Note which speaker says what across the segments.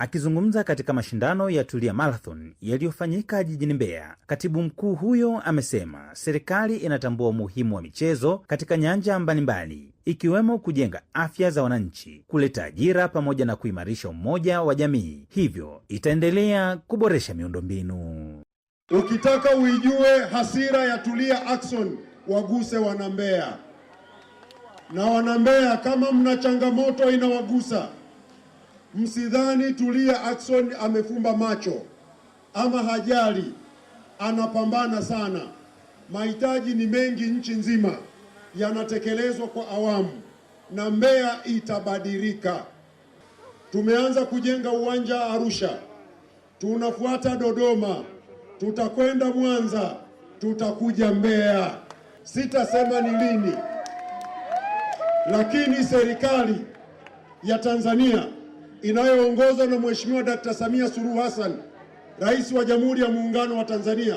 Speaker 1: Akizungumza katika mashindano ya Tulia Marathon yaliyofanyika jijini Mbeya, katibu mkuu huyo amesema serikali inatambua umuhimu wa michezo katika nyanja mbalimbali, ikiwemo kujenga afya za wananchi, kuleta ajira pamoja na kuimarisha umoja wa jamii. Hivyo itaendelea kuboresha miundombinu.
Speaker 2: Ukitaka uijue hasira ya Tulia Ackson, waguse wanambeya. Na wanambeya, kama mna changamoto inawagusa, msidhani Tulia Ackson amefumba macho ama hajali. Anapambana sana. Mahitaji ni mengi nchi nzima, yanatekelezwa kwa awamu na Mbeya itabadilika. Tumeanza kujenga uwanja Arusha, tunafuata Dodoma, tutakwenda Mwanza, tutakuja Mbeya. Sitasema ni lini, lakini serikali ya Tanzania inayoongozwa na Mheshimiwa Dr. Samia Suluhu Hassan, Rais wa Jamhuri ya Muungano wa Tanzania,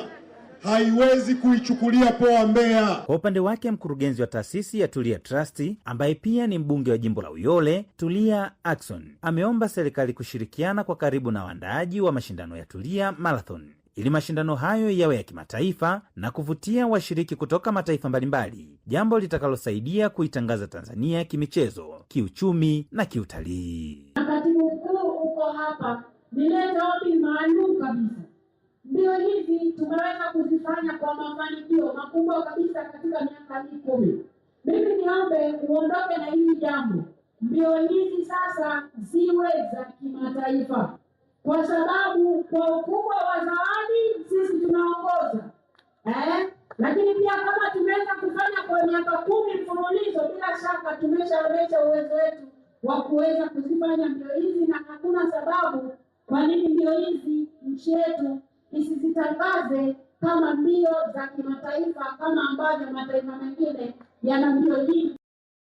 Speaker 2: haiwezi kuichukulia poa Mbeya.
Speaker 1: Kwa upande wake, mkurugenzi wa taasisi ya Tulia Trust ambaye pia ni mbunge wa jimbo la Uyole, Tulia Ackson, ameomba serikali kushirikiana kwa karibu na waandaaji wa mashindano ya Tulia Marathon ili mashindano hayo yawe ya kimataifa na kuvutia washiriki kutoka mataifa mbalimbali, jambo litakalosaidia kuitangaza Tanzania kimichezo, kiuchumi na kiutalii.
Speaker 3: Katibu mkuu uko hapa, nileta ombi maalum kabisa. Mbio hizi tumeweza kuzifanya kwa mafanikio makubwa kabisa katika miaka 10. Mimi niombe uondoke na hili jambo. Mbio hizi sasa ziwe za kimataifa, kwa sababu kwa ukubwa wa zawadi sisi tunaongoza. Lakini pia kama tumeweza kufanya kwa miaka 10 mfululizo, bila shaka tumeshaonyesha uwezo wetu wa kuweza kuzifanya mbio hizi, na hakuna sababu kwa nini mbio hizi nchi yetu isizitangaze kama mbio za kimataifa kama ambavyo mataifa mengine yana mbio hizi.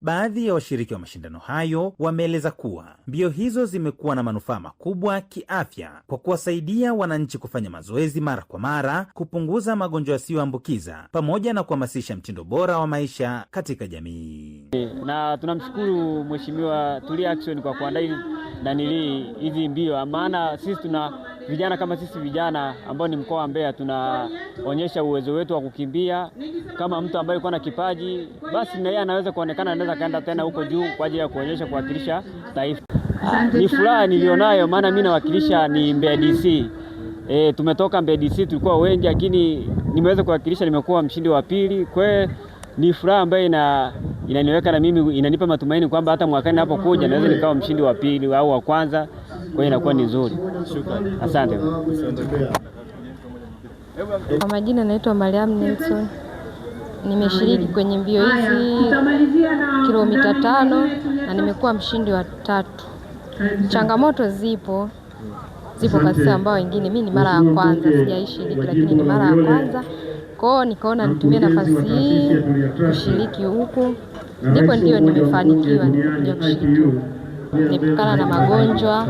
Speaker 1: Baadhi ya washiriki wa mashindano hayo wameeleza kuwa mbio hizo zimekuwa na manufaa makubwa kiafya kwa kuwasaidia wananchi kufanya mazoezi mara kwa mara, kupunguza magonjwa yasiyoambukiza pamoja na kuhamasisha mtindo bora wa maisha katika jamii.
Speaker 4: Na tunamshukuru Mheshimiwa Tulia Ackson kwa kuandaa hizi mbio, maana sisi tuna vijana kama sisi vijana ambao ni mkoa wa Mbeya, tunaonyesha uwezo wetu wa kukimbia. Kama mtu ambaye yuko na kipaji, basi na yeye anaweza kuonekana, anaweza kaenda tena huko juu kwa ajili ya kuonyesha, kuwakilisha taifa. Ni furaha nilionayo, maana mimi nawakilisha ni Mbeya DC. Tumetoka Mbeya DC, tulikuwa wengi, lakini nimeweza kuwakilisha, nimekuwa mshindi wa pili. Kwa hiyo ni furaha ambayo inaniweka na mimi, inanipa matumaini kwamba hata mwakani napokuja naweza nikawa mshindi wa pili au wa kwanza. Kwa hiyo inakuwa ni nzuri. Asante.
Speaker 5: Kwa majina naitwa Mariam Nelson. Nimeshiriki kwenye mbio hizi kilomita 5 na nimekuwa mshindi wa 3. Changamoto zipo kabisa, ambao wengine, mimi ni mara ya kwanza sijaishiriki, lakini ni mara ya kwanza. Kwa hiyo nikaona nitumie nafasi hii kushiriki huku, ndipo ndio nimefanikiwa kuja kushiriki. Nimepukana na magonjwa.